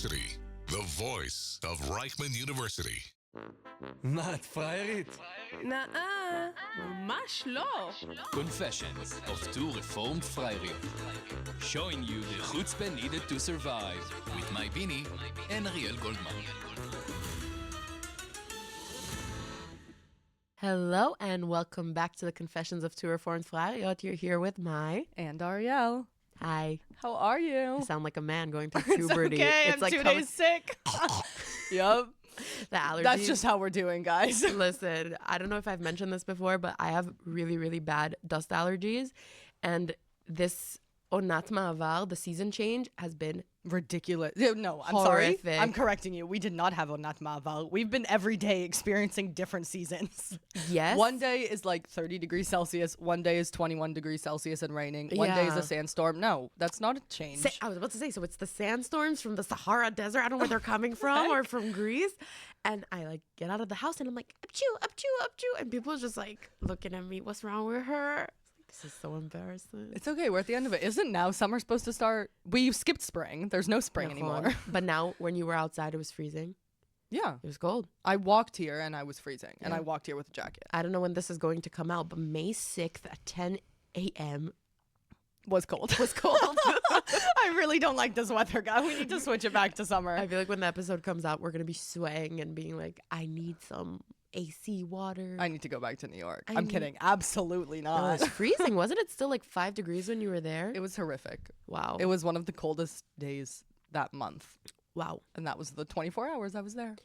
University, the voice of Reichman University. מה, את פריירית? נאה, ממש לא. Confessions of two reformed friars. Showing you the chutzpah needed to survive. With my Bini and Ariel Goldman. Hello and welcome back to the Confessions of Two Reformed Friars. You're here with Mai. And Ariel. Hi. How are you? I sound like a man going through puberty. It's okay, I'm like 2 days sick. Yup. The allergies. That's just how we're doing, guys. Listen, I don't know if I've mentioned this before, but I have really, really bad dust allergies. And this Onat Ma'avar, the season change, has been Ridiculous. No, I'm horrific. sorry. I'm correcting you. We did not have Onat Ma'avar. We've been every day experiencing different seasons. Yes. One day is like 30 degrees Celsius. One day is 21 degrees Celsius and raining. One day is Yeah. a sandstorm. No, that's not a change. I was about to say, so it's the sandstorms from the Sahara Desert. I don't know where they're coming from or from Greece. And I like get out of the house and I'm like, up-choo, up-choo, up-choo. And people are just like looking at me, what's wrong with her? This is so embarrassing. It's okay. We're at the end of it. Isn't now summer supposed to start? We skipped spring. There's no spring anymore. But now when you were outside, it was freezing. Yeah. It was cold. I walked here and I was freezing. And Yeah. I walked here with a jacket. I don't know when this is going to come out, but May 6th at 10 a.m. Was cold. was cold. I really don't like this weather, guy. We need to switch it back to summer. I feel like when the episode comes out, we're going to be sweating and being like, I need some AC water. I need to go back to New York. I I'm need- kidding. Absolutely No, not. it was freezing. Wasn't it still like 5 degrees when you were there? It was horrific. Wow. It was one of the coldest days that month. Wow. And that was the 24 hours I was there.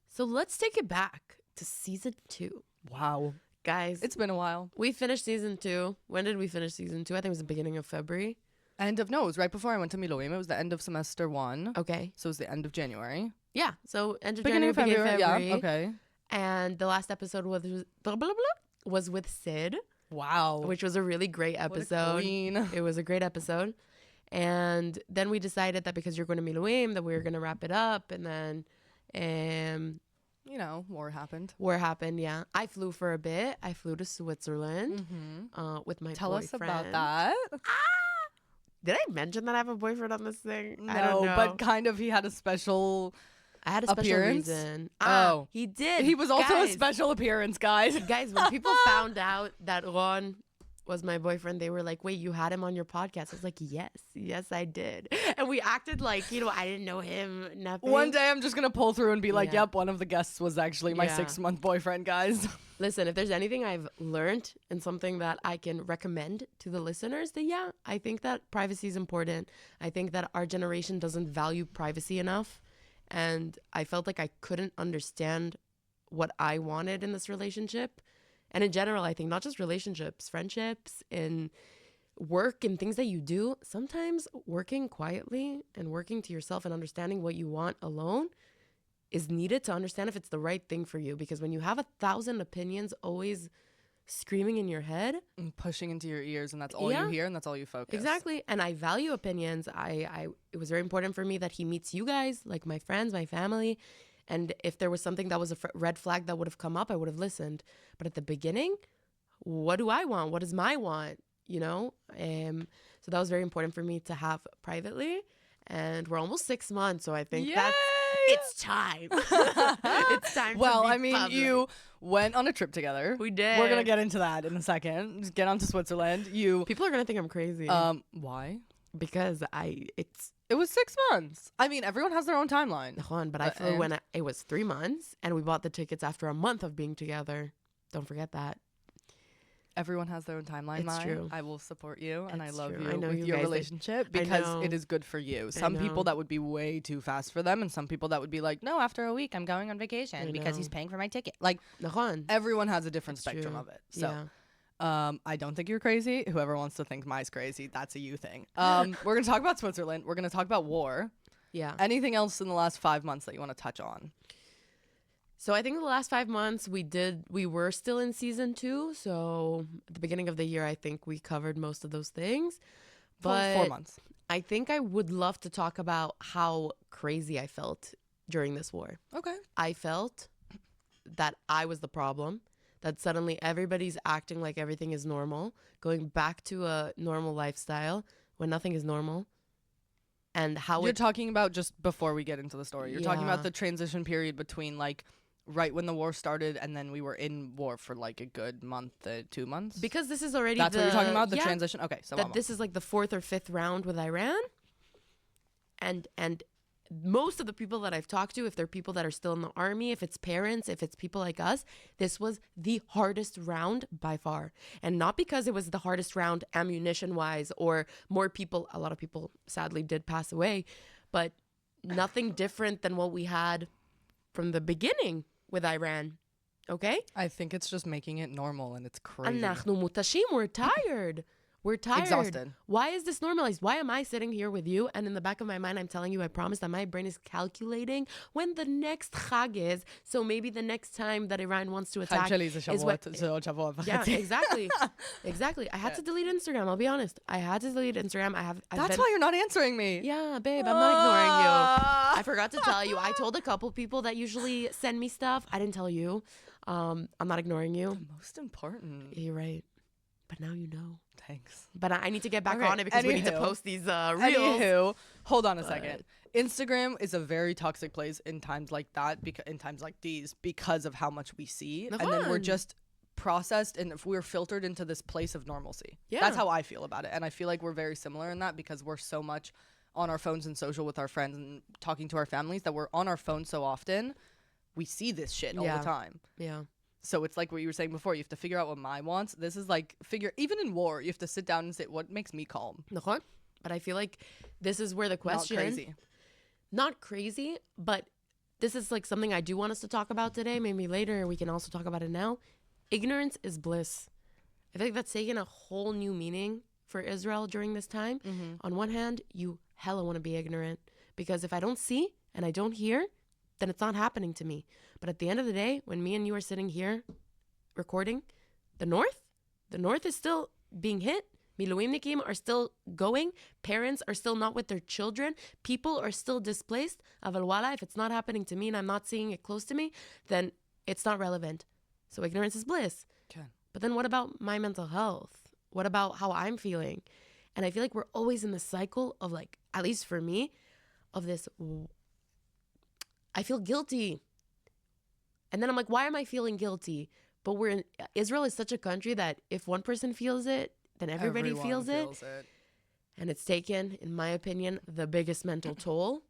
So let's take it back to season 2. Wow. Guys, It's been a while. we finished season 2. When did we finish season 2? I think it was the beginning of February. No, it was right before I went to Miloim. It was the end of semester 1. Okay. So it was the end of January. Yeah. So end of Beginning January, of beginning of February. Yeah, okay. And the last episode was with Sid, Wow. which was a really great What a episode. queen. It was a great episode. And then we decided that because you're going to Miluim, that we were going to wrap it up. And then You know, war happened. war happened, yeah. I flew for a bit. I flew to Switzerland with my Tell us boyfriend. about that. Did I mention that I have a boyfriend on this thing? No, I don't know. but kind of he had a special... I had a special appearance? reason. Oh. He did. He was also Guys, a special appearance, guys. Guys, when people found out that Ron was my boyfriend, they were like, wait, you had him on your podcast? I was like, yes, I did. And we acted like, I didn't know him, nothing. One day I'm just going to pull through and be like, Yeah. yep, one of the guests was actually my Yeah. 6-month boyfriend, guys. Listen, if there's anything I've learned and something that I can recommend to the listeners, then yeah, I think that privacy is important. I think that our generation doesn't value privacy enough. And I felt like I couldn't understand what I wanted in this relationship. And in general, I think not just relationships, friendships, and work and things that you do, sometimes working quietly and working to yourself and understanding what you want alone is needed to understand if it's the right thing for you. Because when you have 1,000 opinions always screaming in your head, And pushing into your ears, and that's all Yeah. you hear, and that's all you focus. exactly. And I value opinions. It was very important for me that he meets you guys, like my friends, my family. And if there was something that was a red flag that would have come up, I would have listened. But at the beginning, what do I want? What is my want? So that was very important for me to have privately. And we're almost 6 months, so I think it's time. It's time. Well, to be I mean, public. you went on a trip together. We did. We're going to get into that in a second. Just get on to Switzerland. People are gonna think I'm crazy Why? because It was 6 months. I mean, everyone has their own timeline. But I flew when it was 3 months, and we bought the tickets after a month of being together. Don't forget that. Everyone has their own timeline. It's Mai. true. I will support you, and I It's love true. you I know with you your guys, relationship I because know. it is good for you. Some know. people that would be way too fast for them, and some people that would be like, no, after a week, I'm going on vacation I because he's know. paying for my ticket. Like, Nahan. everyone has a different It's spectrum true. of it. So. Yeah. I don't think you're crazy. Whoever wants to think Mai's crazy, that's a you thing. We're going to talk about Switzerland. We're going to talk about war. Yeah. Anything else in the last 5 months that you want to touch on? So I think the last 5 months we were still in season 2. So at the beginning of the year, I think we covered most of those things. But 4 months. I think I would love to talk about how crazy I felt during this war. Okay. I felt that I was the problem, that suddenly everybody's acting like everything is normal, going back to a normal lifestyle when nothing is normal. and how You're talking about, just before we get into the story, you're talking Yeah. about the transition period between like right when the war started and then we were in war for like a good month, 2 months. because this is already That's what you're talking about, the yeah, transition. Okay, so that this is like the 4th or 5th round with Iran, and most of the people that I've talked to, if they're people that are still in the army, if it's parents, if it's people like us, this was the hardest round by far. And not because it was the hardest round ammunition wise or more people, a lot of people sadly did pass away, but nothing different than what we had from the beginning with Iran. Okay? I think it's just making it normal, and it's crazy. אנחנו מותשים, we're tired. We're tired. Exhausted. Why is this normalized? Why am I sitting here with you? And in the back of my mind, I'm telling you, I promise that my brain is calculating when the next Chag is. So maybe the next time that Iran wants to attack is what. Yeah, exactly. Exactly. I had to delete Instagram. I'll be honest. I had to delete Instagram. That's why you're not answering me. Yeah, babe, I'm not ignoring you. I forgot to tell you. I told a couple people that usually send me stuff. I didn't tell you. I'm not ignoring you. The most important. You're right. But now you know. Thanks. But I need to get back Okay, on it because we need to anywho. post these reels. Anywho, hold on a second. Instagram is a very toxic place in times like that, in times like these, because of how much we see, and then we're נכון. just processed and if we're filtered into this place of normalcy. Yeah. That's how I feel about it, and I feel like we're very similar in that because we're so much on our phones and social with our friends and talking to our families that we're on our phones so often. We see this shit all Yeah. the time. Yeah. So it's like what you were saying before. You have to figure out what my wants. This is like even in war, you have to sit down and say what makes me calm. נכון. But I feel like this is where the question. Not crazy. Not crazy, but this is like something I do want us to talk about today. Maybe later we can also talk about it now. Ignorance is bliss. I think that's taken a whole new meaning for Israel during this time. On one hand, you hella want to be ignorant because if I don't see and I don't hear, then it's not happening to me. But at the end of the day, when me and you are sitting here recording, the North is still being hit. Miluimnikim are still going. Parents are still not with their children. People are still displaced. Aval wala, if it's not happening to me and I'm not seeing it close to me, then it's not relevant. So ignorance is bliss. Okay. But then what about my mental health? What about how I'm feeling? And I feel like we're always in the cycle of like, at least for me, of this, I feel guilty. And then I'm like, why am I feeling guilty? But Israel is such a country that if one person feels it, then everybody Everyone feels it. And it's taken, in my opinion, the biggest mental toll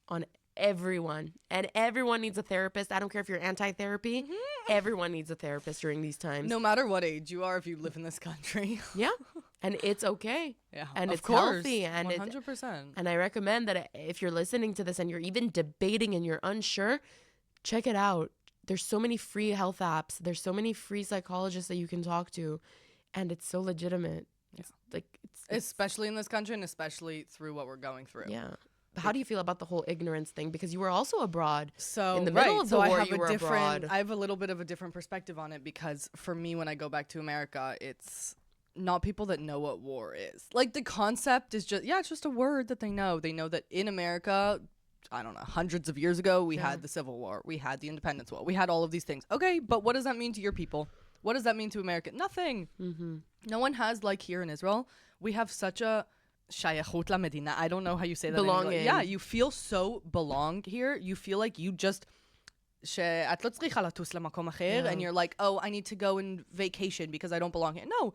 on everyone. And everyone needs a therapist. I don't care if you're anti-therapy. Everyone needs a therapist during these times. No matter what age you are, if you live in this country. Yeah. And it's okay. Yeah. And of it's course, healthy. And 100%. And I recommend that if you're listening to this and you're even debating and you're unsure, check it out. There's so many free health apps. There's so many free psychologists that you can talk to. And it's so legitimate. It's like it's Especially in this country and especially through what we're going through. yeah. How do you feel about the whole ignorance thing? Because you were also abroad. So in the middle of the war, I have you were abroad. I have a little bit of a different perspective on it because for me, when I go back to America, it's not people that know what war is. Like the concept is just, it's just a word that they know. They know that in America, I don't know, hundreds of years ago, we had the Civil War, we had the Independence War, we had all of these things. Okay, but what does that mean to your people? What does that mean to America? Nothing. No one has, like here in Israel, we have such a shayachut la medina. I don't know how you say that. Belonging. Yeah, you feel so belonged here. You feel like you just שאת לא צריכה לטוס למקום אחר, and you're like, oh, I need to go on vacation because I don't belong here. No,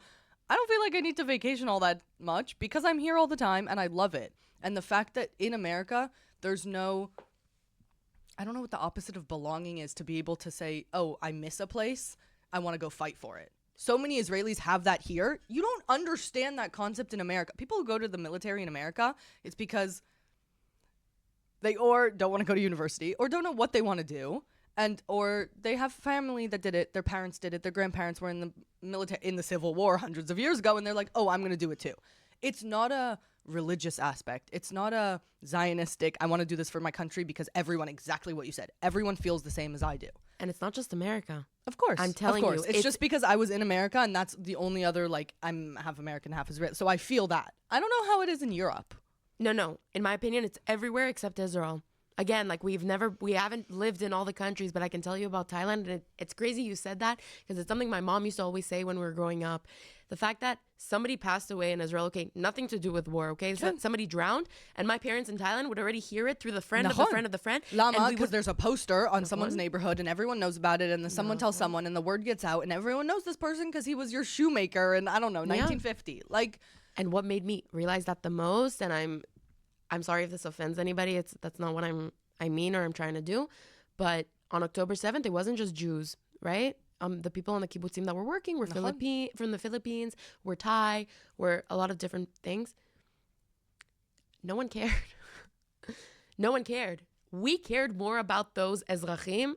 I don't feel like I need to vacation all that much because I'm here all the time and I love it. And the fact that in America, there's no, I don't know what the opposite of belonging is, to be able to say, oh, I miss a place, I want to go fight for it. So many Israelis have that here. You don't understand that concept in America. People who go to the military in America, it's because they or don't want to go to university or don't know what they want to do. And or they have family that did it, their parents did it, their grandparents were in the military in the Civil War hundreds of years ago, and they're like, oh, I'm going to do it too. It's not a religious aspect. It's not a Zionistic, I want to do this for my country because everyone, exactly what you said, everyone feels the same as I do. And it's not just America. Of course. I'm telling of course. you. It's just because I was in America and that's the only other, like, I'm half American, half Israeli. So I feel that. I don't know how it is in Europe. No. In my opinion, it's everywhere except Israel. again, like we haven't lived in all the countries, but I can tell you about Thailand. And it's crazy you said that because it's something my mom used to always say when we were growing up. The fact that somebody passed away in Israel, okay, nothing to do with war, okay? So somebody drowned, and my parents in Thailand would already hear it through the friend of the friend of the friend. Lama, because there's a poster on someone's neighborhood and everyone knows about it, and then someone tells someone and the word gets out and everyone knows this person because he was your shoemaker in, I don't know, 1950. Like, and what made me realize that the most, and I'm sorry if this offends anybody, that's not what I mean or I'm trying to do, but on October 7th, it wasn't just Jews, right? The people on the kibbutzim that were working were from the Philippines, were Thai, were a lot of different things. No one cared. No one cared. We cared more about those ezrachim,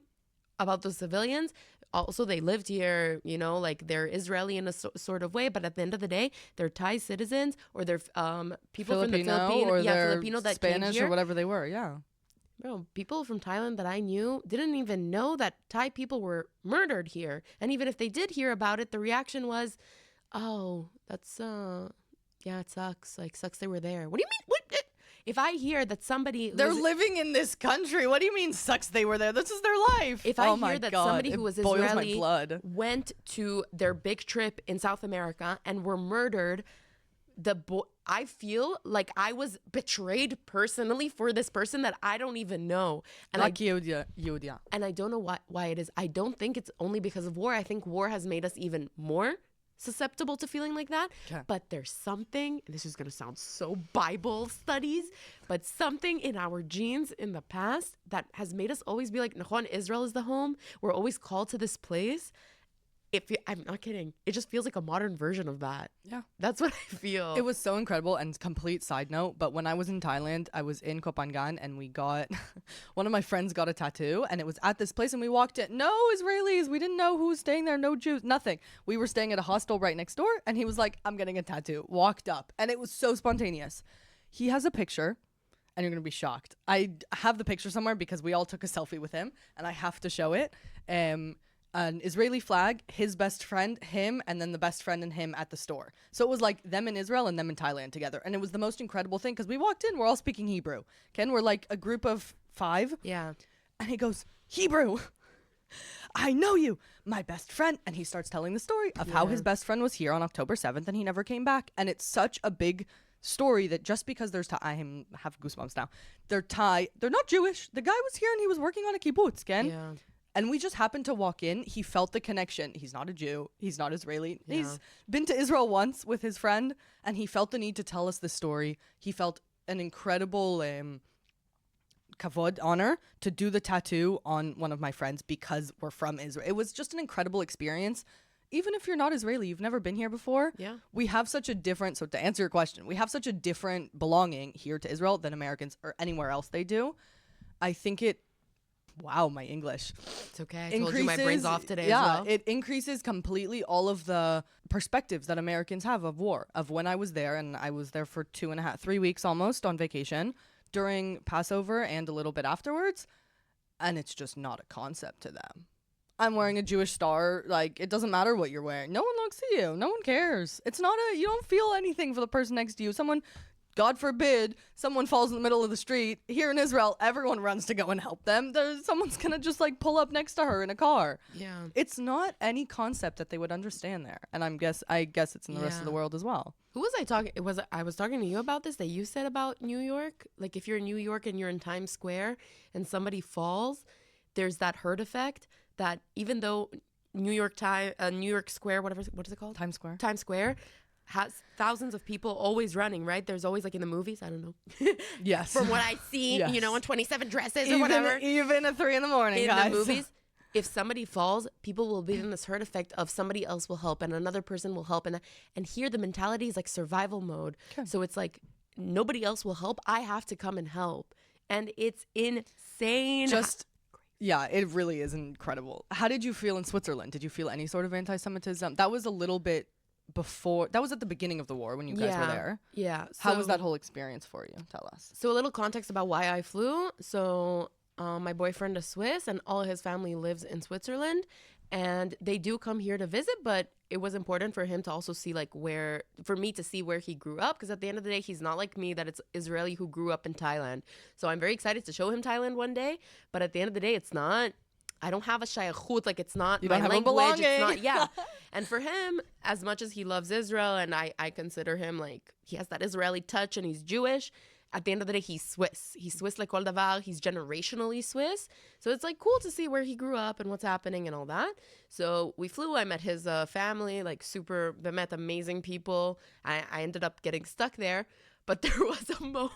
about those civilians. Also, they lived here, you know, like they're Israeli in a sort of way, but at the end of the day, they're Thai citizens or they're people from the Philippines, or they're Filipino that Spanish came here. or whatever they were, yeah. Bro, people from Thailand that I knew didn't even know that Thai people were murdered here. And even if they did hear about it, the reaction was, oh, that's, yeah, it sucks. Like, sucks they were there. What do you mean? What? If I hear that somebody... They're living in this country. What do you mean sucks they were there? This is their life. If I hear that somebody who was Israeli blood. went to their big trip in South America and were murdered... I feel like I was betrayed personally for this person that I don't even know. And like Yehudia. And I don't know why it is. I don't think it's only because of war. I think war has made us even more susceptible to feeling like that. Okay. But there's something, and this is going to sound so Bible studies, but something in our genes in the past that has made us always be like, Nachon, Israel is the home. We're always called to this place. I'm not kidding. It just feels like a modern version of that. Yeah. That's what I feel. It was so incredible. And complete side note, but when I was in Thailand, I was in Koh Phangan and we got, one of my friends got a tattoo and it was at this place and we walked in. No Israelis. We didn't know who was staying there. No Jews. Nothing. We were staying at a hostel right next door and he was like, I'm getting a tattoo. Walked up and it was so spontaneous. He has a picture. And you're going to be shocked. I have the picture somewhere because we all took a selfie with him and I have to show it. An Israeli flag, his best friend, him, and then the best friend and him at the store. So it was like them in Israel and them in Thailand together. And it was the most incredible thing because we walked in, we're all speaking Hebrew. Ken, we're like a group of 5. Yeah. And he goes, Hebrew, I know you, my best friend. And he starts telling the story of how his best friend was here on October 7th and he never came back. And it's such a big story that just because there's I have goosebumps now. They're Thai. They're not Jewish. The guy was here and he was working on a kibbutz, Ken. Yeah. And we just happened to walk in. He felt the connection. He's not a Jew. He's not Israeli. Yeah. He's been to Israel once with his friend, and he felt the need to tell us this story. He felt an incredible kavod, honor, to do the tattoo on one of my friends because we're from Israel. It was just an incredible experience. Even if you're not Israeli, you've never been here before. Yeah. We have such a different, so to answer your question, we have such a different belonging here to Israel than Americans or anywhere else they do. I think wow, my English. It's okay. I told you my brain's off today as well. It increases completely all of the perspectives that Americans have of war, of when I was there, and I was there for 3 weeks almost on vacation during Passover and a little bit afterwards, and it's just not a concept to them. I'm wearing a Jewish star. Like, it doesn't matter what you're wearing. No one looks at you. No one cares. It's not you don't feel anything for the person next to you. Someone... God forbid someone falls in the middle of the street. Here in Israel, everyone runs to go and help them. Someone's going to just like pull up next to her in a car. Yeah. It's not any concept that they would understand there. And I guess it's in the rest of the world as well. Who was I talking? I was talking to you about this that you said about New York. Like if you're in New York and you're in Times Square and somebody falls, there's that herd effect that even though New York Square, what is it called? Times Square has thousands of people always running, right? There's always like in the movies, I don't know. Yes. From what I see, you know, on 27 dresses or whatever. Even at 3 a.m, guys. In the movies, if somebody falls, people will be in this herd effect of somebody else will help and another person will help. And here the mentality is like survival mode. Okay. So it's like nobody else will help. I have to come and help. And it's insane. Yeah, it really is incredible. How did you feel in Switzerland? Did you feel any sort of anti-Semitism? That was a little bit before, that was at the beginning of the war when you guys were there. Yeah. How was that whole experience for you? Tell us. So a little context about why I flew. So my boyfriend is Swiss and all his family lives in Switzerland. And they do come here to visit, but it was important for him to also see for me to see where he grew up. Because at the end of the day, he's not like me, that it's Israeli who grew up in Thailand. So I'm very excited to show him Thailand one day. But at the end of the day, it's not, I don't have a shayachut, like it's not You my don't have a language. belonging. It's not, yeah. And for him, as much as he loves Israel, and I consider him like, he has that Israeli touch and he's Jewish, at the end of the day, he's Swiss. He's Swiss like kol davar. He's generationally Swiss. So it's like cool to see where he grew up and what's happening and all that. So we flew. I met his family, like super, they met amazing people. I ended up getting stuck there. But there was a moment.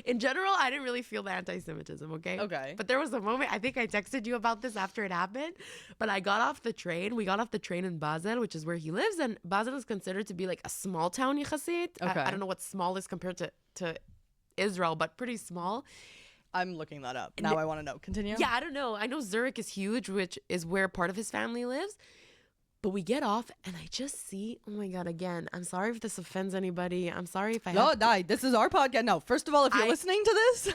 In general, I didn't really feel the anti-Semitism, okay? Okay. But there was a moment, I think I texted you about this after it happened, but I got off the train. We got off the train in Basel, which is where he lives, and Basel is considered to be like a small town, Yachassit. Okay. I don't know what small is compared to Israel, but pretty small. I'm looking that up. Now I want to know. Continue. Yeah, I don't know. I know Zurich is huge, which is where part of his family lives. But we get off, and I just see, oh my God, again, I'm sorry if this offends anybody. I'm sorry if I No, have... die. This is our podcast. No, first of all, if you're listening to this,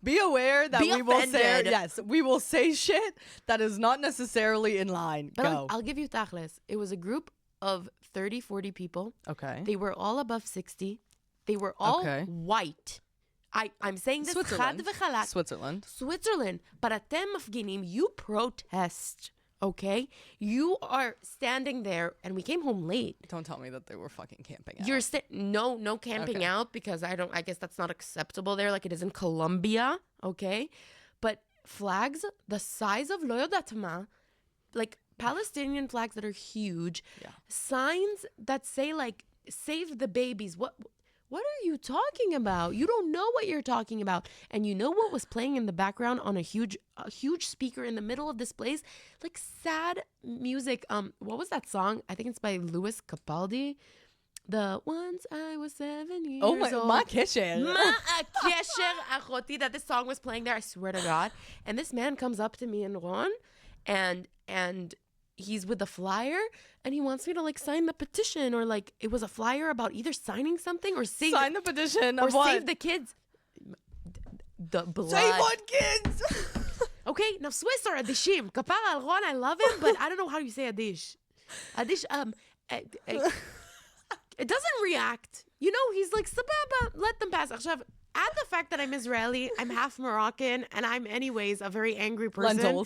be aware that Be we will say, offended. yes, we will say shit that is not necessarily in line. But Go. I'll give you tachlis. It was a group of 30, 40 people. Okay. They were all above 60. They were all Okay. white. I'm saying this Switzerland. חד וחלק. Switzerland. Switzerland. But אתם מפגינים, you protest, okay? You are standing there, and we came home late. Don't tell me that they were fucking camping out. You're no camping Okay. out, because I guess that's not acceptable there like it is in Colombia, okay? But flags the size of lo yodat ma, like Palestinian flags that are huge, signs that say like save the babies. What are you talking about? You don't know what you're talking about. And you know what was playing in the background on a huge speaker in the middle of this place? Like sad music. What was that song? I think it's by Louis Capaldi. The Once I Was 7 years Oh my, old. my kitchen. Ma akesher achoti, that this song was playing there, I swear to God. And this man comes up to me in Ron, and he's with the flyer, and he wants me to like sign the petition, or like it was a flyer about either signing something or save Sign the petition or of what? save the kids. The blood. Save on kids. Okay, now Swiss are adishim. Kapara al Ron, I love him, but I don't know how you say adish. Adish, it doesn't react. You know, he's like, sababa, let them pass. Add the fact that I'm Israeli, I'm half Moroccan, and I'm anyways a very angry person.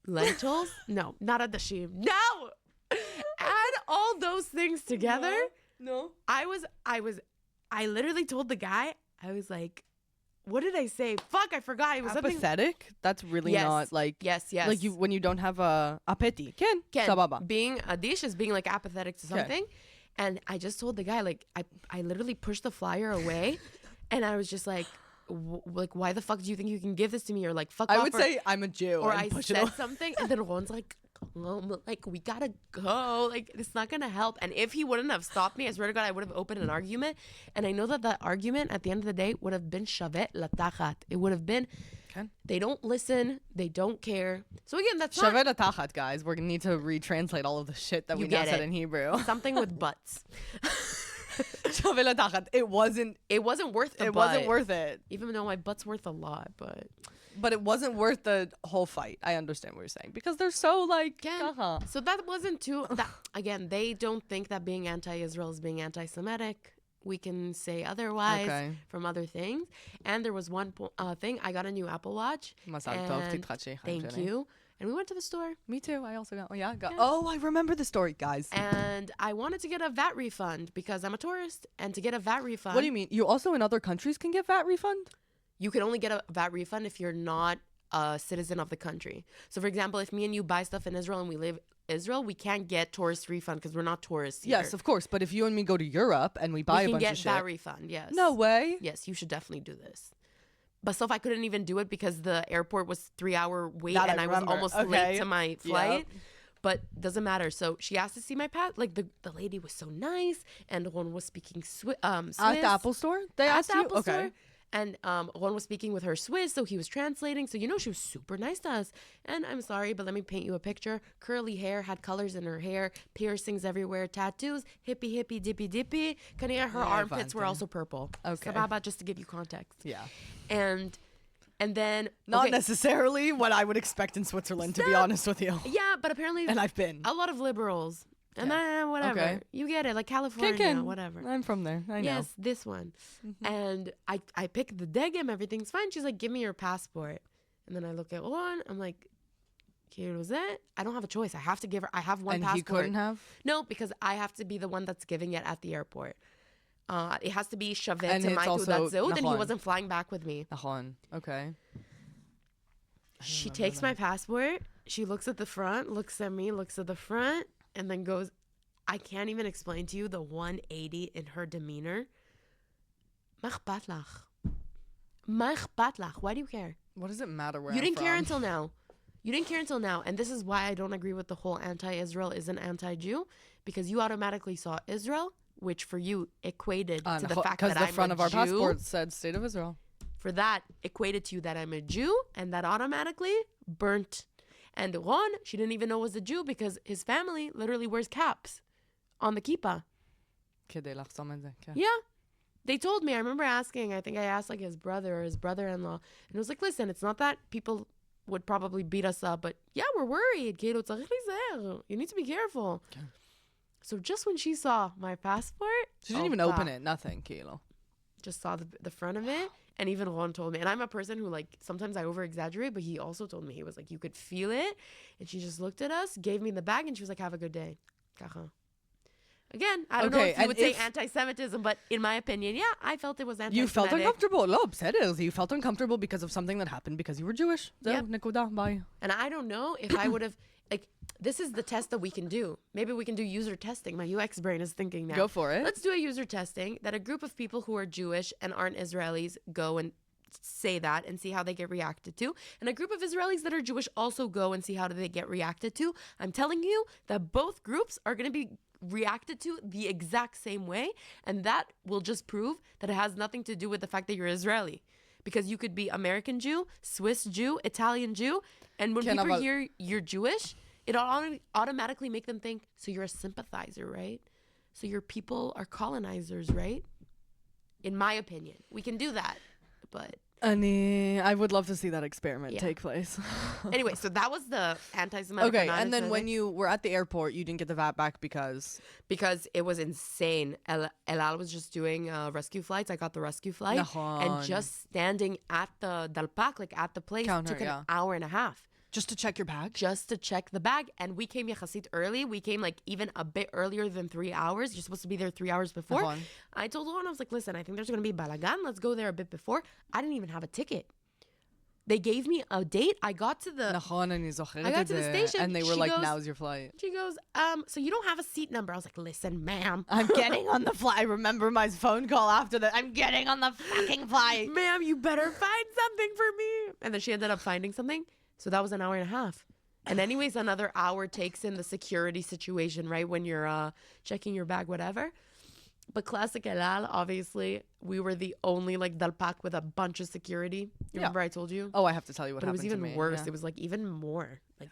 Lentils? No, not adashim. No! Add all those things together. No. I literally told the guy, I was like, what did I say? Fuck, I forgot. It was something. Apathetic? That's really Yes. not like... Yes. Like you when you don't have a appétit. Ken. Sababa. Being adish is being like apathetic to something. And I just told the guy, like, I literally pushed the flyer away, and I was just like, why the fuck do you think you can give this to me? Or like, fuck off. I would say I'm a Jew. or and I push it said away. something, and then Ron's like, we gotta go. Like, it's not gonna help. And if he wouldn't have stopped me, I swear to God, I would have opened an argument. And I know that argument at the end of the day would have been shavet latachat. It would have been, they don't listen, they don't care. So again, that's not Shavet atachat, guys. We're gonna need to retranslate all of the shit that You we now get said it. in Hebrew. something with butts. Shavet atachat. It wasn't worth the it butt. wasn't worth it. Even though my butt's worth a lot, but But it wasn't worth the whole fight. I understand what you're saying. Because they're so like yeah. So that wasn't too again, they don't think that being anti-Israel is being anti-Semitic. We can say otherwise Okay. from other things. And there was one thing. I got a new Apple Watch. Mazal tov, and titchachi, thank Jenny. you. And we went to the store. Me too. I also got. Oh, I remember the story, guys. And I wanted to get a VAT refund because I'm a tourist. And to get a VAT refund, What do you mean? You also in other countries can get VAT refund? you can only get a VAT refund if you're not a citizen of the country. So, for example, if me and you buy stuff in Israel and we live Israel, we can't get tourist refund because we're not tourists here. Yes, of course. But if you and me go to Europe and we buy we a can bunch get of shit, VAT refund. Yes. no way. Yes, you should definitely do this. But so if I couldn't even do it because the airport was 3-hour wait That I and I was remember. almost Okay. late to my flight. Yep. But doesn't matter. So she asked to see my pass. Like the lady was so nice, and Ron was speaking Swiss. At the Apple store, they At asked the you. Apple Okay. store. And Ron was speaking with her Swiss, so he was translating. So, you know, she was super nice to us. And I'm sorry, but let me paint you a picture. Curly hair, had colors in her hair, piercings everywhere, tattoos, hippie, hippie, dippy, dippy. Kania, her armpits were Vante. also purple. Okay. Sababa, just to give you context. Yeah. And And then Not okay, necessarily what I would expect in Switzerland, to be honest with you. yeah, but apparently And I've been. a lot of liberals. And then whatever. Okay. You get it, like California, Ken. whatever. I'm from there. I know. Yes, this one. And I pick the degem, everything's fine. She's like, give me your passport. And then I look at one, I'm like, was it? I don't have a choice. I have to give her. I have one And passport. he couldn't have? No, because I have to be the one that's giving it at the airport. It has to be shavet And to it's my also Teudat Zehut, and he Nahon. wasn't flying back with me. Nahon. Okay. She takes my passport. She looks at the front, looks at me, looks at the front, and then goes, I can't even explain to you the 180 in her demeanor. Ma akhbat lach. Ma akhbat lach. Why do you care? What does it matter where You I'm didn't care from? until now. You didn't care until now. And this is why I don't agree with the whole anti-Israel isn't anti-Jew, because you automatically saw Israel, which for you equated to the fact that Because the I'm front a of our Jew. passport said State of Israel. For that, equated to you that I'm a Jew, and that automatically burnt. And Ron, she didn't even know was a Jew because his family literally wears caps on the kippah. כדי לחסום את זה, כן. Yeah. They told me, I remember asking, I think I asked like his brother or his brother-in-law, and it was like, listen, it's not that people would probably beat us up, but yeah, we're worried. כאילו, צריך להיזהר. You need to be careful. Okay. So just when she saw my passport, She didn't even open it. Nothing, Kilo. just saw the front of it. And even Ron told me, and I'm a person who like, sometimes I over exaggerate, but he also told me, he was like, you could feel it. And she just looked at us, gave me the bag, and she was like, have a good day. Kacha. Again, I don't know Okay, if you and would say if- anti-Semitism, but in my opinion, yeah, I felt it was anti-Semitic. You felt uncomfortable. No, בסדר. You felt uncomfortable because of something that happened because you were Jewish. Yep. זהו, נקודה, bye. And I don't know if I would have, like, this is the test that we can do. Maybe we can do user testing. My UX brain is thinking now. Go for it. Let's do a user testing that a group of people who are Jewish and aren't Israelis go and say that and see how they get reacted to. And a group of Israelis that are Jewish also go and see how do they get reacted to. I'm telling you that both groups are going to be reacted to the exact same way. And that will just prove that it has nothing to do with the fact that you're Israeli. Because you could be American Jew, Swiss Jew, Italian Jew. And when people hear you're Jewish, it automatically make them think, so you're a sympathizer, right? So your people are colonizers, right? In my opinion. We can do that. But I would love to see that experiment Yeah. take place. anyway, so that was the anti-Semitic. Okay, or and then when non-Semitic, you were at the airport, you didn't get the VAT back because... because it was insane. El Al was just doing rescue flights. I got the rescue flight, Nahon. and just standing at the Dalpak, like at the place, Counter, took an yeah. hour and a half. Just to check your bag? Just to check the bag. And we came yachasit early. We came like even a bit earlier than 3 hours. You're supposed to be there 3 hours before. Nahon. I told Luan, I was like, listen, I think there's going to be balagan. Let's go there a bit before. I didn't even have a ticket. They gave me a date. I got to the... נכון, אני זוכרת I got את to the זה. station. And they were She like, goes- now's your flight. She goes, so you don't have a seat number. I was like, listen, ma'am. I'm getting on the flight. I remember my phone call after that. I'm getting on the fucking flight. Ma'am, you better find something for me. And then she ended up finding something. So that was an hour and a half. And anyways, another hour takes in the security situation, right? When you're checking your bag, whatever. But classic El Al, obviously, we were the only like Dalpak with a bunch of security. You remember I told you? Oh, I have to tell you what But it happened was even to me. worse. Yeah. It was like even more like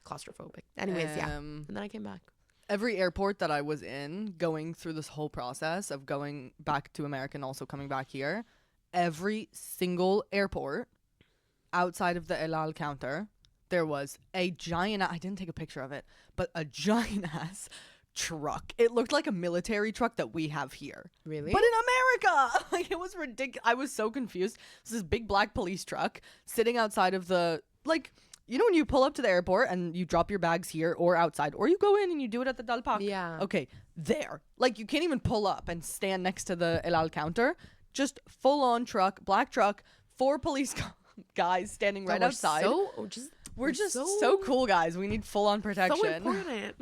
claustrophobic. Anyways, yeah. Um, And then I came back. Every airport that I was in, going through this whole process of going back to America and also coming back here, every single airport outside of the El Al counter, there was a giant, I didn't take a picture of it, but a giant ass truck. It looked like a military truck that we have here. Really? But in America! Like, it was ridiculous. I was so confused. This big black police truck sitting outside of the, like, you know when you pull up to the airport and you drop your bags here or outside, or you go in and you do it at the Dalpak? Yeah. Okay, there. Like, you can't even pull up and stand next to the El Al counter. Just full-on truck, black truck, 4 police guys standing right outside. We're just so cool, guys. We need full-on protection. So important.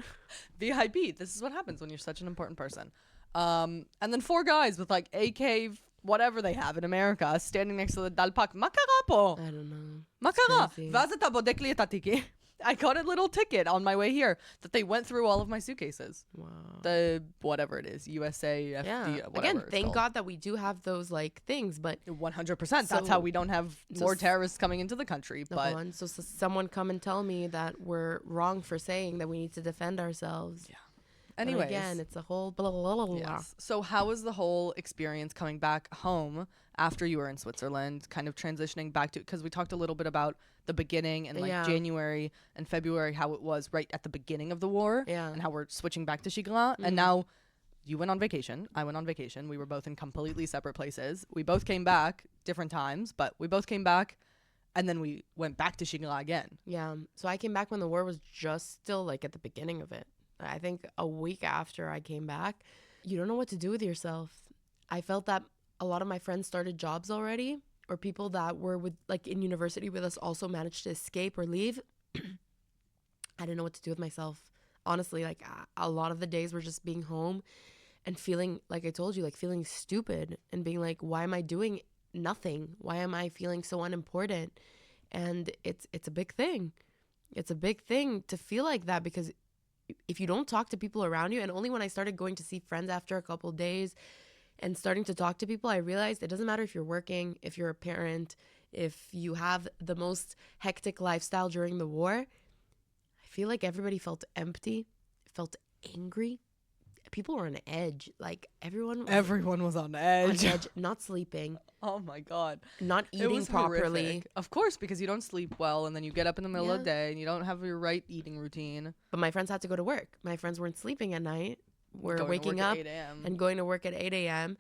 VIP. This is what happens when you're such an important person. And then 4 guys with like AK, whatever they have in America, standing next to the Dalpak. מה קרה פה? I don't know. מה קרה? crazy. ואז אתה בודק לי את התיקים. I got a little ticket on my way here that they went through all of my suitcases. Wow. The whatever it is, USA, FD, Yeah. whatever. Again, it's thank called. God that we do have those like things, but 100%. That's So- how we don't have more s- terrorists coming into the country. But so someone come and tell me that we're wrong for saying that we need to defend ourselves. Yeah. But Anyways. again, it's a whole blah, blah, blah, blah. Yes. So how was the whole experience coming back home after you were in Switzerland, kind of transitioning back to, because we talked a little bit about the beginning and like Yeah. January and February, how it was right at the beginning of the war, Yeah. and how we're switching back to Shigla. And now you went on vacation. I went on vacation. We were both in completely separate places. We both came back different times, but we both came back, and then we went back to Shigla again. Yeah. So I came back when the war was just still like at the beginning of it. I think a week after I came back, you don't know what to do with yourself. I felt that a lot of my friends started jobs already, or people that were with like in university with us also managed to escape or leave. I didn't know what to do with myself. Honestly, like a lot of the days were just being home and feeling, like I told you, like feeling stupid and being like, why am I doing nothing? Why am I feeling so unimportant? And it's a big thing. It's a big thing to feel like that, because if you don't talk to people around you, and only when I started going to see friends after a couple days and starting to talk to people, I realized it doesn't matter if you're working, if you're a parent, if you have the most hectic lifestyle during the war. I feel like everybody felt empty, felt angry. People were on edge. Like everyone was on on edge. edge, not sleeping, Oh my God. not It eating was properly. horrific. Of course, because you don't sleep well, and then you get up in the middle of Yeah. the day and you don't have your right eating routine. But my friends had to go to work. My friends weren't sleeping at night. We're Going to waking work at up 8 a.m. and going to work at 8 a.m.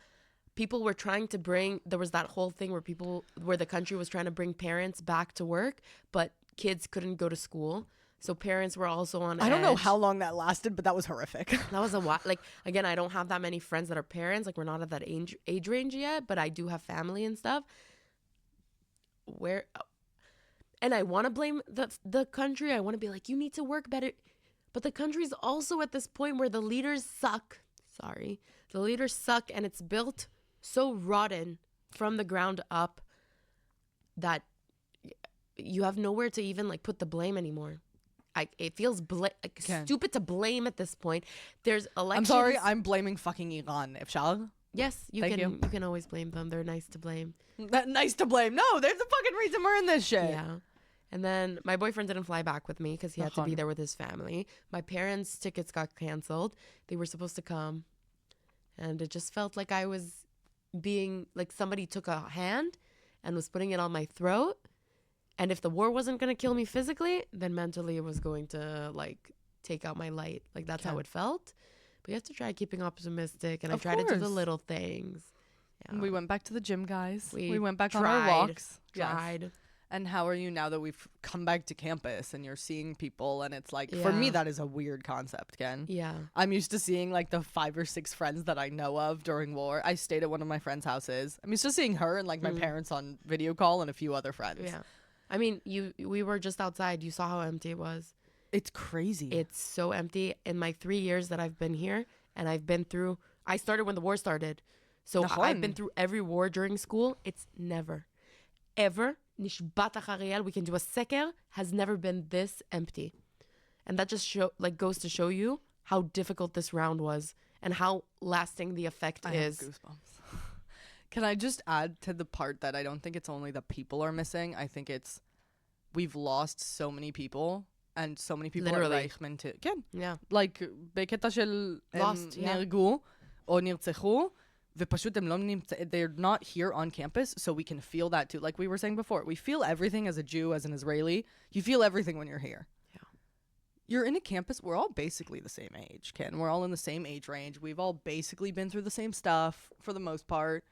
People were trying to bring, there was that whole thing where the country was trying to bring parents back to work, but kids couldn't go to school. So parents were also on I don't know edge. how long that lasted, but that was horrific. That was a while. Like, again, I don't have that many friends that are parents. Like, we're not at that age range yet, but I do have family and stuff. And I want to blame the country. I want to be like, you need to work better. But the country's also at this point where the leaders suck. Sorry. The leaders suck, and it's built so rotten from the ground up that you have nowhere to even like put the blame anymore. It feels stupid to blame at this point. There's elections. I'm sorry, I'm blaming fucking Iran, Ifshal. Yes, you Thank can. you. You can always blame them. They're nice to blame. That nice to blame. No, there's a fucking reason we're in this shit. Yeah. And then my boyfriend didn't fly back with me because he had to be Uh-huh. there with his family. My parents' tickets got canceled. They were supposed to come. And it just felt like I was being, like somebody took a hand and was putting it on my throat. And if the war wasn't going to kill me physically, then mentally it was going to like take out my light. Like that's how Okay. it felt. But you have to try keeping optimistic. And Of I try to do the course. little things. Yeah. We went back to the gym, guys. We We went back on our tried. walks. Yes. Tried. And how are you now that we've come back to campus and you're seeing people, and it's like, for me, Yeah. that is a weird concept, Ken. Yeah. I'm used to seeing like the 5 or 6 friends that I know of during war. I stayed at one of my friends' houses. I'm used to seeing her and like my parents on video call and a few other friends. Yeah. I mean, we were just outside. You saw how empty it was. It's crazy. It's so empty. In my 3 years that I've been here, and I started when the war started. So I've been Nachon. through every war during school. It's never, ever, nishbat Ariel, we can do a seker, has never been this empty. And that just goes to show you how difficult this round was and how lasting the effect I have is. goosebumps. Can I just add to the part that I don't think it's only the people are missing. I think it's we've lost so many people, and so many people Literally. at Reichman too. כן. Yeah. Like בקטע של Lost, yeah. נהרגו או נרצחו, ופשוט הם לא they're not here on campus, so we can feel that too. Like we were saying before, we feel everything as a Jew, as an Israeli. You feel everything when you're here. Yeah. You're in a campus, we're all basically the same age, Ken. We're all in the same age range. We've all basically been through the same stuff for the most part.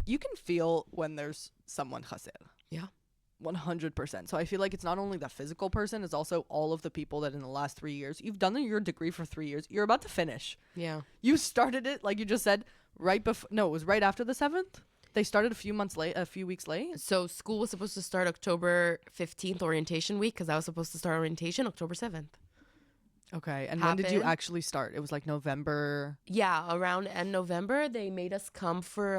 You can feel when there's someone chaser. Yeah. 100%. So I feel like it's not only the physical person, it's also all of the people that in the last 3 years, you've done your degree for 3 years. You're about to finish. Yeah. You started it, like you just said, right before. No, it was right after the 7th. They started a few weeks late. So school was supposed to start October 15th, orientation week, because I was supposed to start orientation October 7th. Okay. And when did you Happened. actually start? It was like November. Yeah, around end November, they made us come for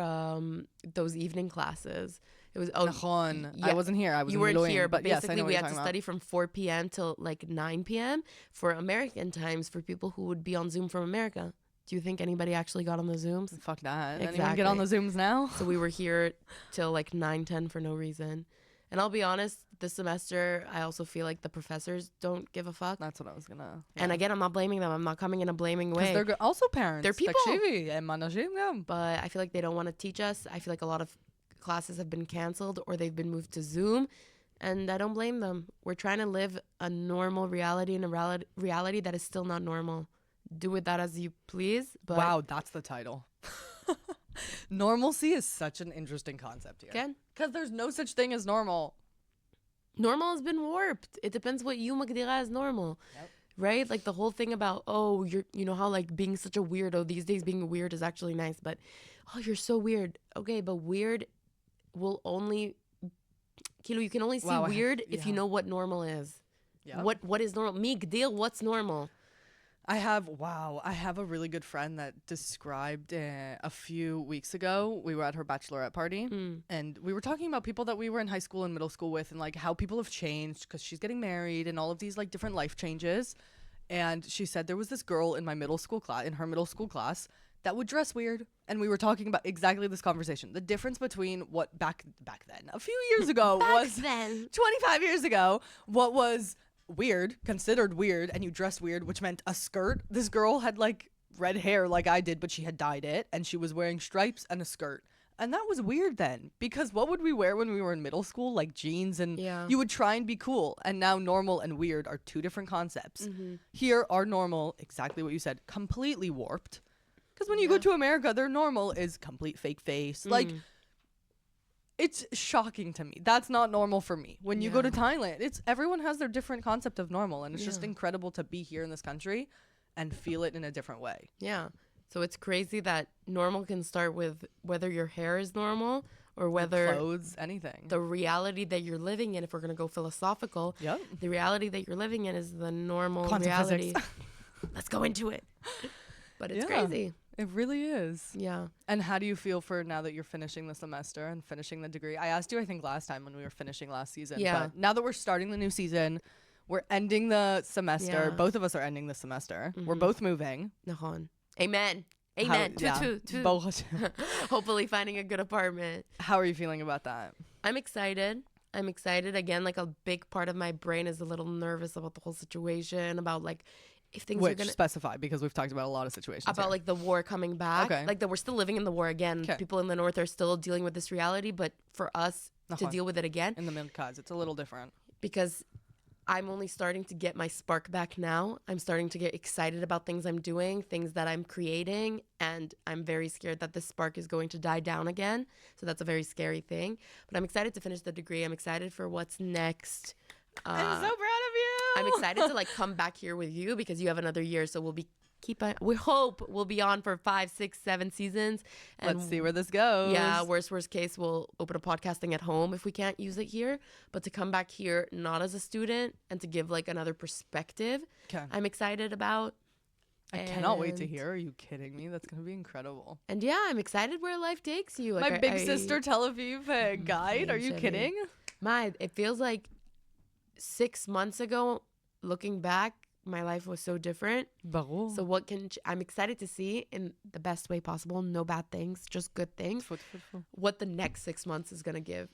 those evening classes. It was Nachon. I yeah. wasn't here. I was You in weren't Miloim, here, but yes, I basically know what we you're had to talking study from 4 p.m. till like 9 p.m. for American times for people who would be on Zoom from America. Do you think anybody actually got on the Zooms? about. Fuck that. Anyone get on the Exactly. Zooms now? So we were here till like 9, 10 for no reason. And I'll be honest, this semester, I also feel like the professors don't give a fuck. That's what I was gonna. And again, I'm not blaming them. I'm not coming in a blaming way. Because they're also parents. They're people. תקשיבי, הם אנשים גם. But I feel like they don't want to teach us. I feel like a lot of classes have been canceled or they've been moved to Zoom. And I don't blame them. We're trying to live a normal reality and a reality that is still not normal. Do with that as you please. But Wow, that's the title. Normalcy is such an interesting concept here. again, Because there's no such thing as normal. normal has been warped. It depends what you magdira as normal. Yep. Right? Like the whole thing about, oh, you know how like being such a weirdo, these days being weird is actually nice, but oh, you're so weird. Okay, but weird will only, Kilo, you can only see weird if you know what normal is. Yeah. What is normal? Me, Gdil, what's normal? I have a really good friend that described a few weeks ago, we were at her bachelorette party and we were talking about people that we were in high school and middle school with and like how people have changed because she's getting married and all of these like different life changes. And she said there was this girl in her middle school class that would dress weird. And we were talking about exactly this conversation. The difference between what back then, a few years ago was 25 years ago, what was weird, considered weird, and you dressed weird, which meant a skirt. This girl had like red hair like I did, but she had dyed it, and she was wearing stripes and a skirt. And that was weird then, because what would we wear when we were in middle school? Like jeans, and you would try and be cool. And now normal and weird are two different concepts. Here, our normal, exactly what you said, completely warped. Because when you go to America, their normal is complete fake face. Like, it's shocking to me. That's not normal for me. When you go to Thailand, everyone has their different concept of normal, and it's just incredible to be here in this country and feel it in a different way. Yeah. So it's crazy that normal can start with whether your hair is normal or whether clothes, anything. The reality that you're living in, if we're going to go philosophical, the reality that you're living in is the normal Quantum reality. physics. Let's go into it. But it's crazy. It really is. Yeah. And how do you feel for now that you're finishing the semester and finishing the degree? I asked you, I think, last time when we were finishing last season. Yeah. But now that we're starting the new season, we're ending the semester. Yeah. Both of us are ending the semester. We're both moving. Nahon. Amen. Amen. Hopefully finding a good apartment. How are you feeling about that? I'm excited. Again, like a big part of my brain is a little nervous about the whole situation, about like if things are gonna specify, because we've talked about a lot of situations about here. like the war coming back. Okay. Like that we're still living in the war again. People in the north are still dealing with this reality, but for us to deal with it again in the Milkaz, it's a little different. Because I'm only starting to get my spark back now. I'm starting to get excited about things I'm doing, things that I'm creating, and I'm very scared that this spark is going to die down again. So that's a very scary thing. But I'm excited to finish the degree. I'm excited for what's next. I'm so proud of you. I'm excited to like come back here with you because you have another year. So we hope we'll be on for 5, 6, 7 seasons. And let's see where this goes. Yeah, worst case, we'll open a podcasting at home if we can't use it here. But to come back here, not as a student, and to give like another perspective, I'm excited about. I cannot wait to hear. Are you kidding me? That's going to be incredible. And yeah, I'm excited where life takes you. Like, my big sister Tel Aviv guide. Are you kidding? It feels like 6 months ago, looking back, my life was so different. So I'm excited to see in the best way possible, no bad things, just good things, what the next 6 months is going to give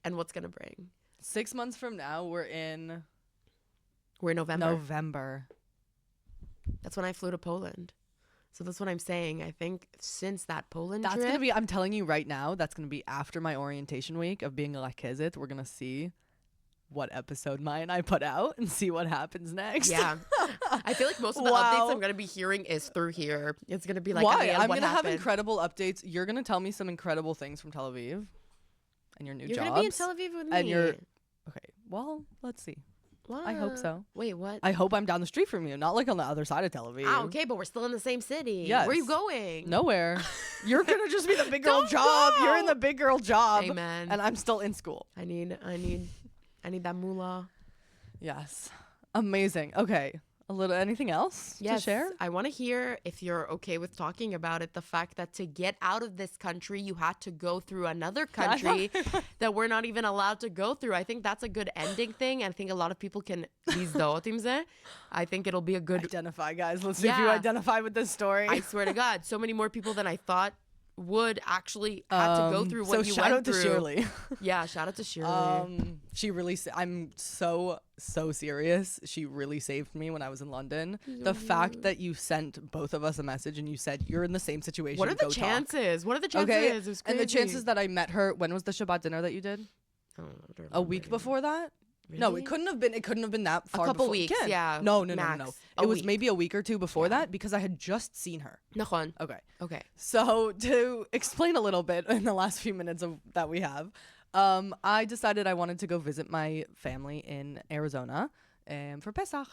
and what's going to bring. 6 months from now, we're in November. That's when I flew to Poland. So that's what I'm saying. I think since that Poland trip. Going to be, I'm telling you right now, that's going to be after my orientation week of being a Lakezit. We're going to see what episode Maya and I put out and see what happens next. Yeah. I feel like most of the updates I'm going to be hearing is through here. It's going to be like, why? I'm going to have incredible updates. You're going to tell me some incredible things from Tel Aviv and your new jobs. You're going to be in Tel Aviv with me. And okay. Well, let's see. What? I hope so. Wait, what? I hope I'm down the street from you, not like on the other side of Tel Aviv. Ah, okay, but we're still in the same city. Yes. Where are you going? Nowhere. You're gonna just be the big girl job. You're in the big girl job. Amen. And I'm still in school. I need that moolah. Yes. Amazing. Okay. Anything else to share? I want to hear, if you're okay with talking about it, the fact that to get out of this country, you had to go through another country that we're not even allowed to go through. I think that's a good ending thing. I think a lot of people can I think it'll be a good identify, guys. Let's see if you identify with this story. I swear to God, so many more people than I thought would actually have to go through what you shout went out to through. Shirley. Yeah, shout out to Shirley. She really I'm so serious. She really saved me when I was in London. The fact that you sent both of us a message and you said you're in the same situation. What are the go talk." chances? What are the chances? Okay, It was and the crazy. chances that I met her. When was the Shabbat dinner that you did? I don't know, A week before that? No, Really? it couldn't have been. It couldn't have been that far. couple before. weeks, Again, yeah, No. max. It A was week. maybe a week or two before that because I had just seen her. Nachon. Okay. Okay. So to explain a little bit in the last few minutes of that we have, I decided I wanted to go visit my family in Arizona for Pesach.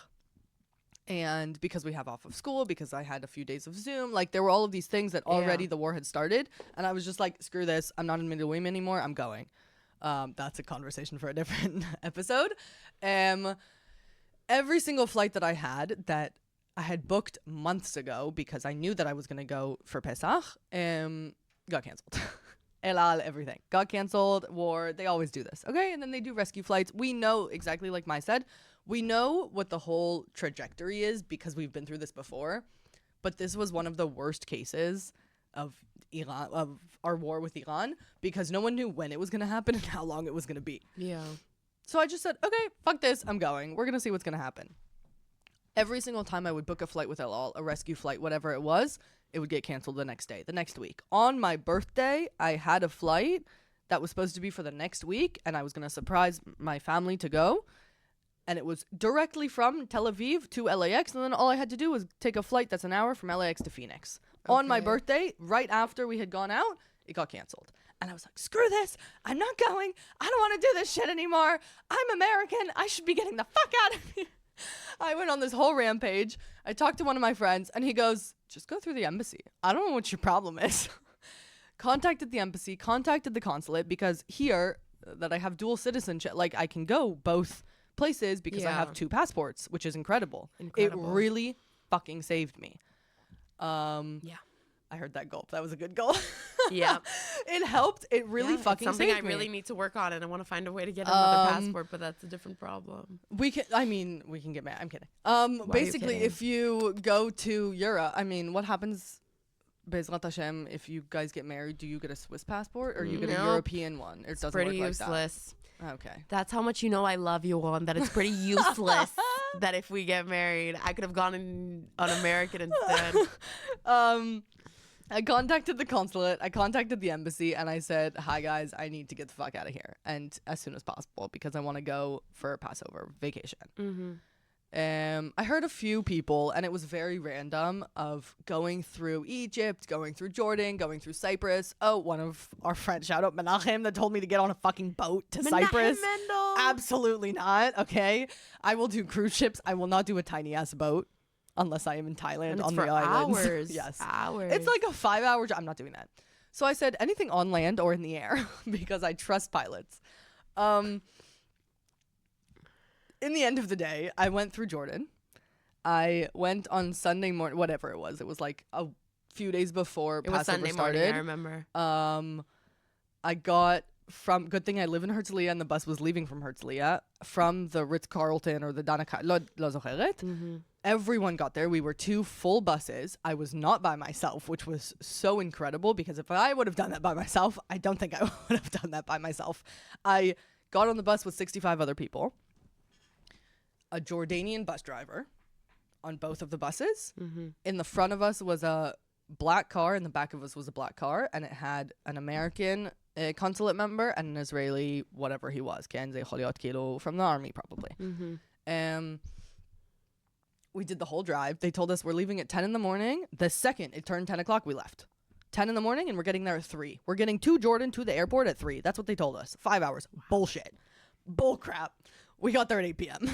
And because we have off of school, because I had a few days of Zoom, like there were all of these things that already the war had started. And I was just like, screw this. I'm not in Middlewim anymore. I'm going. That's a conversation for a different episode. Every single flight that I had booked months ago because I knew that I was going to go for Pesach, got canceled. El Al, everything. Got canceled, war. They always do this. Okay. And then they do rescue flights. We know exactly like Mai said, we know what the whole trajectory is because we've been through this before. But this was one of the worst cases of Iran, of our war with Iran, because no one knew when it was going to happen and how long it was going to be. Yeah. So I just said, okay, fuck this. I'm going. We're going to see what's going to happen. Every single time I would book a flight with El Al, a rescue flight, whatever it was, it would get canceled the next day, the next week. On my birthday, I had a flight that was supposed to be for the next week, and I was going to surprise my family to go. And it was directly from Tel Aviv to LAX, and then all I had to do was take a flight that's an hour from LAX to Phoenix. On my birthday, right after we had gone out, it got canceled. And I was like, screw this. I'm not going. I don't want to do this shit anymore. I'm American. I should be getting the fuck out of here. I went on this whole rampage. I talked to one of my friends, and he goes, just go through the embassy. I don't know what your problem is. Contacted the embassy, contacted the consulate, because here that I have dual citizenship, like I can go both places because I have 2 passports, which is incredible. It really fucking saved me. I heard that gulp. That was a good gulp. Yeah. It helped. It really fucking it's something saved I me. really need to work on, and I want to find a way to get another passport, but that's a different problem. We can get married. I'm kidding. you Basically, kidding? if you go to Europe, what happens, Bezrat Hashem, if you guys get married, do you get a Swiss passport or you get a Nope. European one? It doesn't Pretty work useless. like that. Okay. That's how much you know I love you, on that it's pretty useless that if we get married, I could have gone on American instead. I contacted the consulate, I contacted the embassy, and I said, hi guys, I need to get the fuck out of here, and as soon as possible, because I want to go for a Passover vacation. I heard a few people, and it was very random, of going through Egypt, going through Jordan, going through Cyprus. Oh, one of our friends, shout out Menachem, that told me to get on a fucking boat to Cyprus. Mendel. Absolutely not. Okay, I will do cruise ships. I will not do a tiny ass boat unless I am in Thailand And on it's the for islands. hours. Yes, Hours. it's like a 5-hour job. I'm not doing that. So I said anything on land or in the air because I trust pilots. In the end of the day, I went through Jordan. I went on Sunday morning, whatever it was. It was like a few days before It was Passover Sunday started. morning, I remember. I got from, good thing I live in Herzliya and the bus was leaving from Herzliya, from the Ritz-Carlton or the Dana Lo Zocheret. Everyone got there. We were 2 full buses. I was not by myself, which was so incredible, because if I would have done that by myself, I don't think I would have done that by myself. I got on the bus with 65 other people, a Jordanian bus driver on both of the buses. In the front of us was a black car, in the back of us was a black car, and it had an American consulate member and an Israeli, whatever he was, from the army probably. We did the whole drive. They told us we're leaving at 10 in the morning. The second it turned 10 o'clock, we left. 10 in the morning, and we're getting there at 3. We're getting to Jordan, to the airport at 3. That's what they told us. 5 hours. Bullshit. Bull crap. We got there at 8 p.m.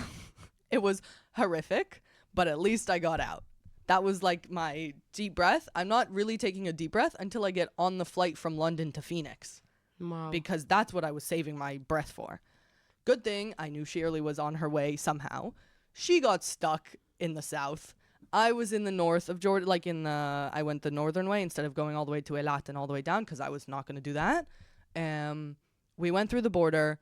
It was horrific, but at least I got out. That was like my deep breath. I'm not really taking a deep breath until I get on the flight from London to Phoenix, Wow. because that's what I was saving my breath for. Good thing I knew Shirley was on her way somehow. She got stuck in the south. I was in the north of Jordan, I went the northern way instead of going all the way to Eilat and all the way down, because I was not going to do that. We went through the border.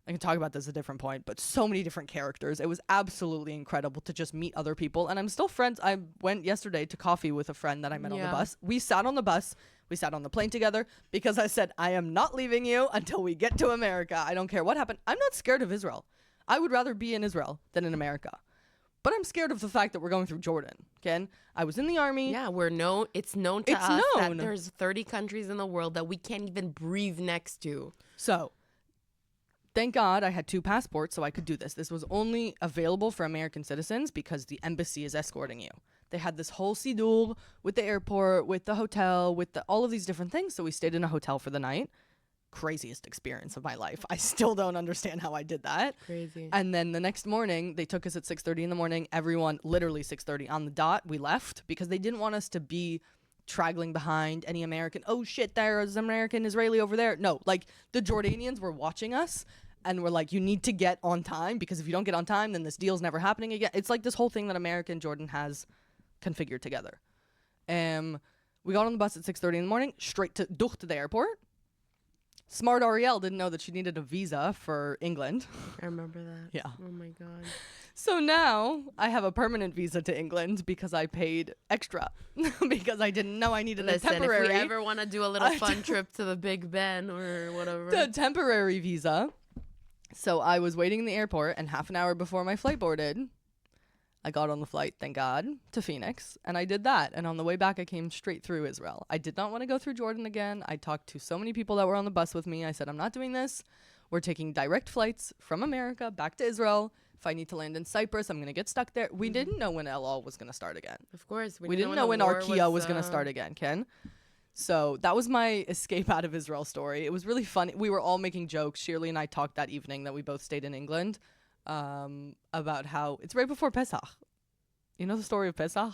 I can talk about this at a different point, but so many different characters. It was absolutely incredible to just meet other people. And I'm still friends. I went yesterday to coffee with a friend that I met on the bus. We sat on the bus. We sat on the plane together because I said, I am not leaving you until we get to America. I don't care what happened. I'm not scared of Israel. I would rather be in Israel than in America. But I'm scared of the fact that we're going through Jordan. Ken, I was in the army. Yeah, it's known to us that there's 30 countries in the world that we can't even breathe next to. So, thank God I had 2 passports so I could do this. This was only available for American citizens because the embassy is escorting you. They had this whole siddur with the airport, with the hotel, with all of these different things. So we stayed in a hotel for the night. Craziest experience of my life. I still don't understand how I did that. Crazy. And then the next morning, they took us at 6:30 in the morning. Everyone, literally 6:30 on the dot, we left because they didn't want us to be traggling behind any American. Oh shit, there's American Israeli over there. No, like the Jordanians were watching us and were like, you need to get on time because if you don't get on time, then this deal's never happening again. It's like this whole thing that America and Jordan has configured together. We got on the bus at 6:30 in the morning, straight to the airport. Smart Ariel didn't know that she needed a visa for England. I remember that. Yeah. Oh my God. So now I have a permanent visa to England because I paid extra because I didn't know I needed a temporary. If we ever want to do a little fun trip to the Big Ben or whatever. The temporary visa. So I was waiting in the airport, and half an hour before my flight boarded, I got on the flight, thank God, to Phoenix, and I did that. And on the way back, I came straight through Israel. I did not want to go through Jordan again. I talked to so many people that were on the bus with me. I said, I'm not doing this. We're taking direct flights from America back to Israel. If I need to land in Cyprus, I'm going to get stuck there. We didn't know when LL was going to start again. Of course. We didn't know when Archaea was going to start again, Ken. So that was my escape out of Israel story. It was really funny. We were all making jokes. Shirley and I talked that evening that we both stayed in England about how it's right before Pesach. You know the story of Pesach?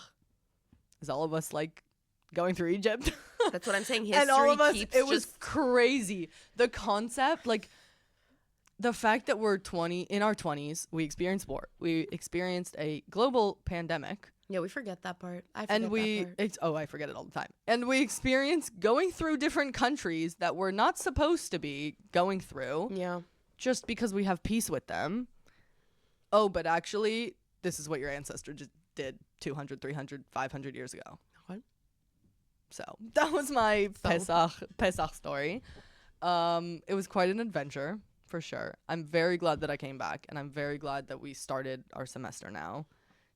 Is all of us like going through Egypt? That's what I'm saying. History and all of us, keeps it was crazy. The concept, like the fact that we're in our 20s, we experienced war. We experienced a global pandemic. Yeah, we forget that part. I forget that part. I forget it all the time. And we experienced going through different countries that we're not supposed to be going through. Yeah. Just because we have peace with them. Oh, but actually, this is what your ancestor just did 200, 300, 500 years ago. What? So that was my Pesach story. It was quite an adventure, for sure. I'm very glad that I came back, and I'm very glad that we started our semester now.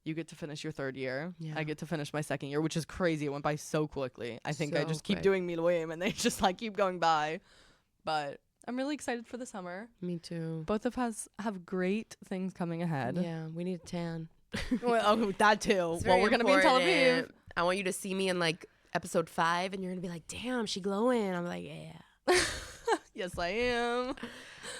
You get to finish your 3rd year. Yeah. I get to finish my 2nd year, which is crazy. It went by so quickly. I think I just keep doing Miluim, and they just like keep going by. But I'm really excited for the summer. Me too. Both of us have great things coming ahead. Yeah, we need a tan. Well, that too. Well, we're going to be in Tel Aviv. I want you to see me in like episode 5, and you're going to be like, damn, she glowing. I'm like, yeah. Yes, I am.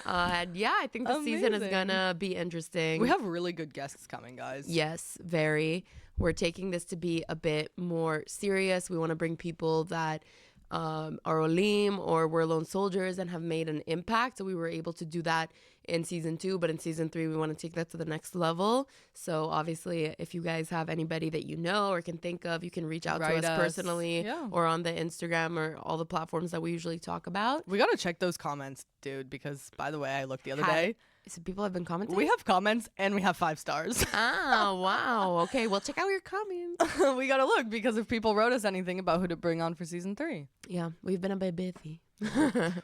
And yeah, I think the season is going to be interesting. We have really good guests coming, guys. Yes, very. We're taking this to be a bit more serious. We want to bring people that are Olim or were lone soldiers and have made an impact. So we were able to do that in season 2, but in season 3, we want to take that to the next level. So obviously, if you guys have anybody that you know or can think of, you can reach out to us personally or on the Instagram or all the platforms that we usually talk about. We got to check those comments, dude, because by the way, I looked the other day. So people have been commenting? We have comments and we have 5 stars. Oh, wow. Okay, well, check out your comments. We got to look because if people wrote us anything about who to bring on for season 3. Yeah, we've been a bit busy.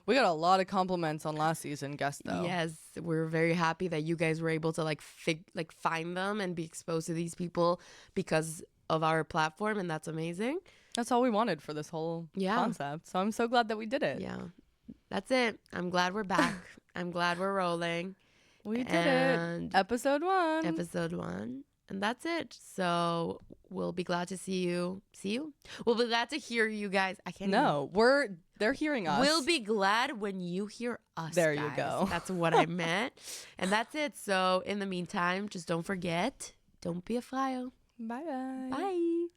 We got a lot of compliments on last season guests, though. Yes, we're very happy that you guys were able to find them and be exposed to these people because of our platform, and that's amazing. That's all we wanted for this whole concept. So I'm so glad that we did it. Yeah, that's it. I'm glad we're back. I'm glad we're rolling. We did it. Episode 1. And that's it. So we'll be glad to see you. We'll be glad to hear you guys. They're hearing us. We'll be glad when you hear us. There guys. You go. That's what I meant. And that's it. So in the meantime, just don't forget, don't be a friar. Bye. Bye.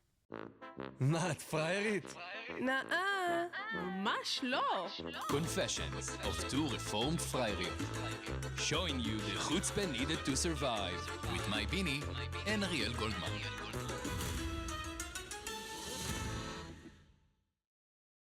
מה, את פריירית? נאה, ממש לא. Confessions of 2 Reformed Friars. Showing you the chutzpah needed to survive with my Bini and Ariel Goldman.